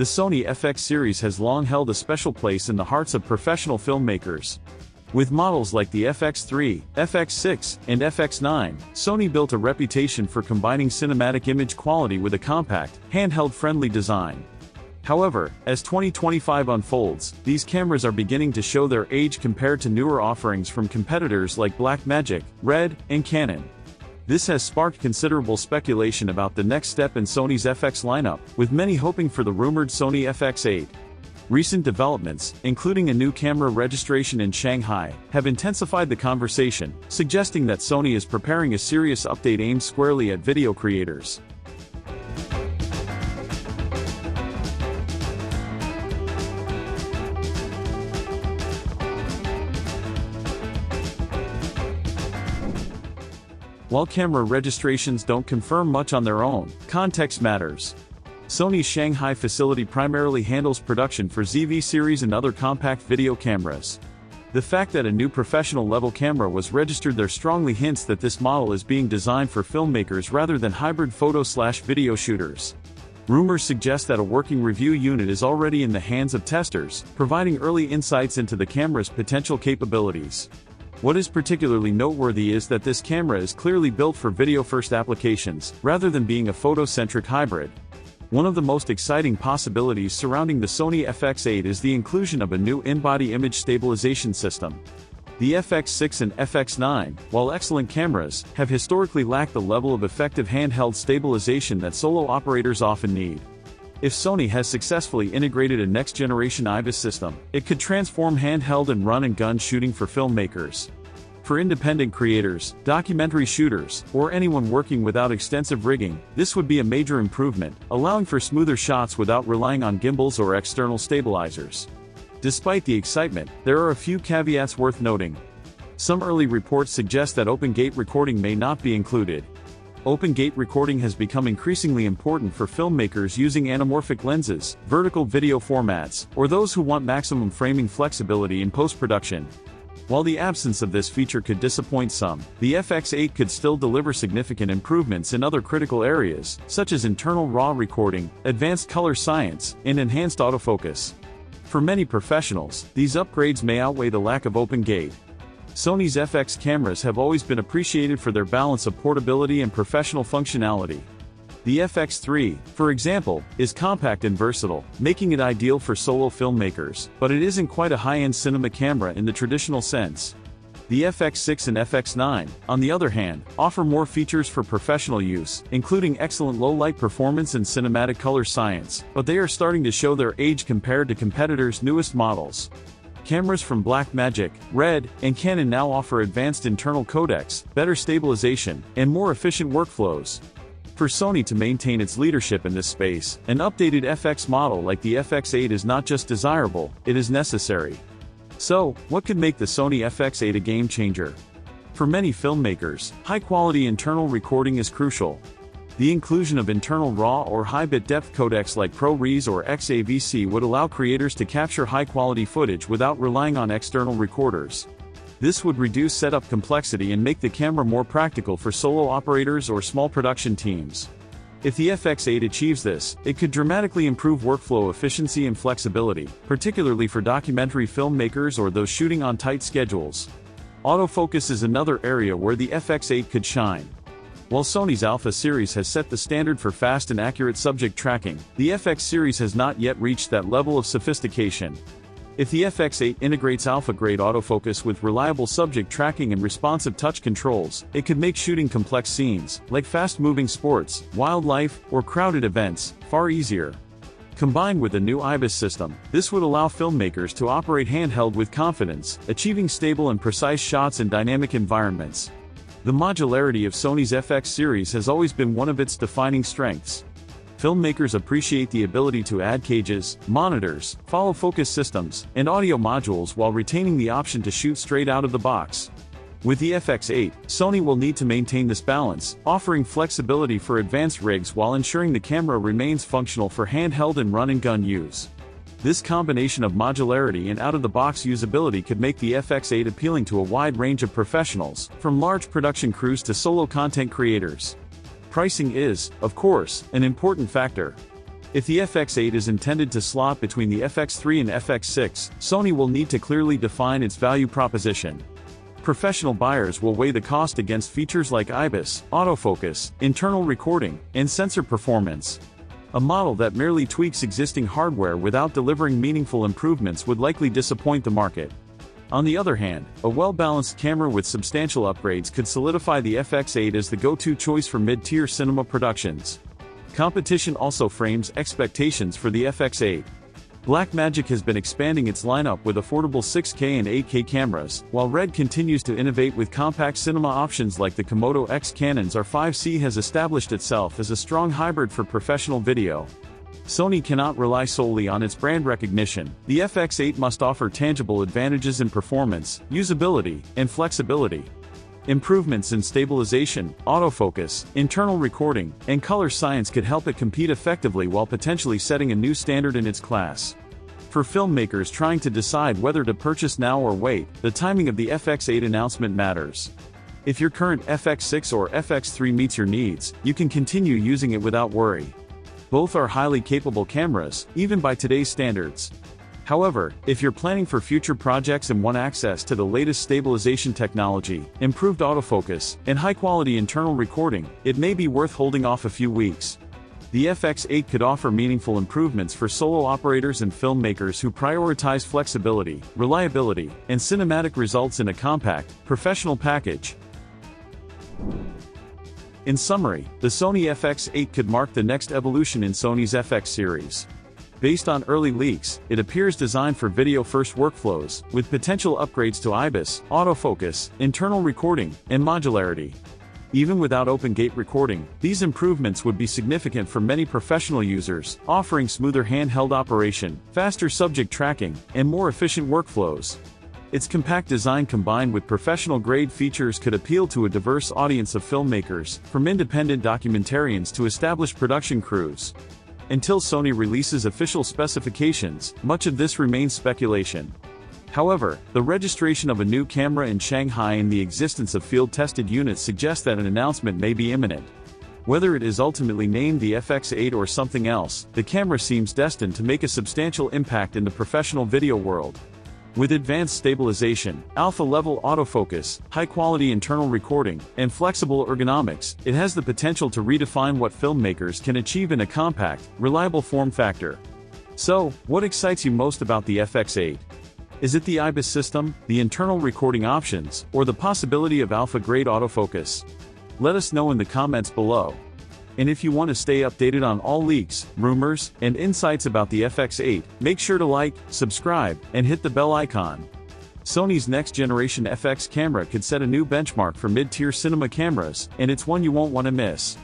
The Sony FX series has long held a special place in the hearts of professional filmmakers. With models like the FX3, FX6, and FX9, Sony built a reputation for combining cinematic image quality with a compact, handheld-friendly design. However, as 2025 unfolds, these cameras are beginning to show their age compared to newer offerings from competitors like Blackmagic, Red, and Canon. This has sparked considerable speculation about the next step in Sony's FX lineup, with many hoping for the rumored Sony FX8. Recent developments, including a new camera registration in Shanghai, have intensified the conversation, suggesting that Sony is preparing a serious update aimed squarely at video creators. While camera registrations don't confirm much on their own, context matters. Sony's Shanghai facility primarily handles production for ZV series and other compact video cameras. The fact that a new professional-level camera was registered there strongly hints that this model is being designed for filmmakers rather than hybrid photo/video shooters. Rumors suggest that a working review unit is already in the hands of testers, providing early insights into the camera's potential capabilities. What is particularly noteworthy is that this camera is clearly built for video-first applications, rather than being a photo-centric hybrid. One of the most exciting possibilities surrounding the Sony FX8 is the inclusion of a new in-body image stabilization system. The FX6 and FX9, while excellent cameras, have historically lacked the level of effective handheld stabilization that solo operators often need. If Sony has successfully integrated a next-generation IBIS system, it could transform handheld and run-and-gun shooting for filmmakers. For independent creators, documentary shooters, or anyone working without extensive rigging, this would be a major improvement, allowing for smoother shots without relying on gimbals or external stabilizers. Despite the excitement, there are a few caveats worth noting. Some early reports suggest that open gate recording may not be included. Open gate recording has become increasingly important for filmmakers using anamorphic lenses, vertical video formats, or those who want maximum framing flexibility in post-production. While the absence of this feature could disappoint some, the FX8 could still deliver significant improvements in other critical areas, such as internal RAW recording, advanced color science, and enhanced autofocus. For many professionals, these upgrades may outweigh the lack of open gate. Sony's FX cameras have always been appreciated for their balance of portability and professional functionality. The FX3, for example, is compact and versatile, making it ideal for solo filmmakers, but it isn't quite a high-end cinema camera in the traditional sense. The FX6 and FX9, on the other hand, offer more features for professional use, including excellent low-light performance and cinematic color science, but they are starting to show their age compared to competitors' newest models. Cameras from Blackmagic, Red, and Canon now offer advanced internal codecs, better stabilization, and more efficient workflows. For Sony to maintain its leadership in this space, an updated FX model like the FX8 is not just desirable, it is necessary. So, what could make the Sony FX8 a game changer? For many filmmakers, high-quality internal recording is crucial. The inclusion of internal RAW or high-bit depth codecs like ProRes or XAVC would allow creators to capture high-quality footage without relying on external recorders. This would reduce setup complexity and make the camera more practical for solo operators or small production teams. If the FX8 achieves this, it could dramatically improve workflow efficiency and flexibility, particularly for documentary filmmakers or those shooting on tight schedules. Autofocus is another area where the FX8 could shine. While Sony's Alpha series has set the standard for fast and accurate subject tracking, the FX series has not yet reached that level of sophistication. If the FX8 integrates alpha-grade autofocus with reliable subject tracking and responsive touch controls, it could make shooting complex scenes, like fast-moving sports, wildlife, or crowded events, far easier. Combined with a new IBIS system, this would allow filmmakers to operate handheld with confidence, achieving stable and precise shots in dynamic environments. The modularity of Sony's FX series has always been one of its defining strengths. Filmmakers appreciate the ability to add cages, monitors, follow-focus systems, and audio modules while retaining the option to shoot straight out of the box. With the FX8, Sony will need to maintain this balance, offering flexibility for advanced rigs while ensuring the camera remains functional for handheld and run-and-gun use. This combination of modularity and out-of-the-box usability could make the FX8 appealing to a wide range of professionals, from large production crews to solo content creators. Pricing is, of course, an important factor. If the FX8 is intended to slot between the FX3 and FX6, Sony will need to clearly define its value proposition. Professional buyers will weigh the cost against features like IBIS, autofocus, internal recording, and sensor performance. A model that merely tweaks existing hardware without delivering meaningful improvements would likely disappoint the market. On the other hand, a well-balanced camera with substantial upgrades could solidify the FX8 as the go-to choice for mid-tier cinema productions. Competition also frames expectations for the FX8. Blackmagic has been expanding its lineup with affordable 6K and 8K cameras, while Red continues to innovate with compact cinema options like the Komodo X. Canon's R5C has established itself as a strong hybrid for professional video. Sony cannot rely solely on its brand recognition. The FX8 must offer tangible advantages in performance, usability, and flexibility. Improvements in stabilization, autofocus, internal recording, and color science could help it compete effectively while potentially setting a new standard in its class. For filmmakers trying to decide whether to purchase now or wait, the timing of the FX8 announcement matters. If your current FX6 or FX3 meets your needs, you can continue using it without worry. Both are highly capable cameras, even by today's standards. However, if you're planning for future projects and want access to the latest stabilization technology, improved autofocus, and high-quality internal recording, it may be worth holding off a few weeks. The FX8 could offer meaningful improvements for solo operators and filmmakers who prioritize flexibility, reliability, and cinematic results in a compact, professional package. In summary, the Sony FX8 could mark the next evolution in Sony's FX series. Based on early leaks, it appears designed for video-first workflows, with potential upgrades to IBIS, autofocus, internal recording, and modularity. Even without open-gate recording, these improvements would be significant for many professional users, offering smoother handheld operation, faster subject tracking, and more efficient workflows. Its compact design combined with professional-grade features could appeal to a diverse audience of filmmakers, from independent documentarians to established production crews. Until Sony releases official specifications, much of this remains speculation. However, the registration of a new camera in Shanghai and the existence of field-tested units suggests that an announcement may be imminent. Whether it is ultimately named the FX8 or something else, the camera seems destined to make a substantial impact in the professional video world. With advanced stabilization, alpha-level autofocus, high-quality internal recording, and flexible ergonomics, it has the potential to redefine what filmmakers can achieve in a compact, reliable form factor. So, what excites you most about the FX8? Is it the IBIS system, the internal recording options, or the possibility of alpha-grade autofocus? Let us know in the comments below. And if you want to stay updated on all leaks, rumors, and insights about the FX8, make sure to like, subscribe, and hit the bell icon. Sony's next-generation FX camera could set a new benchmark for mid-tier cinema cameras, and it's one you won't want to miss.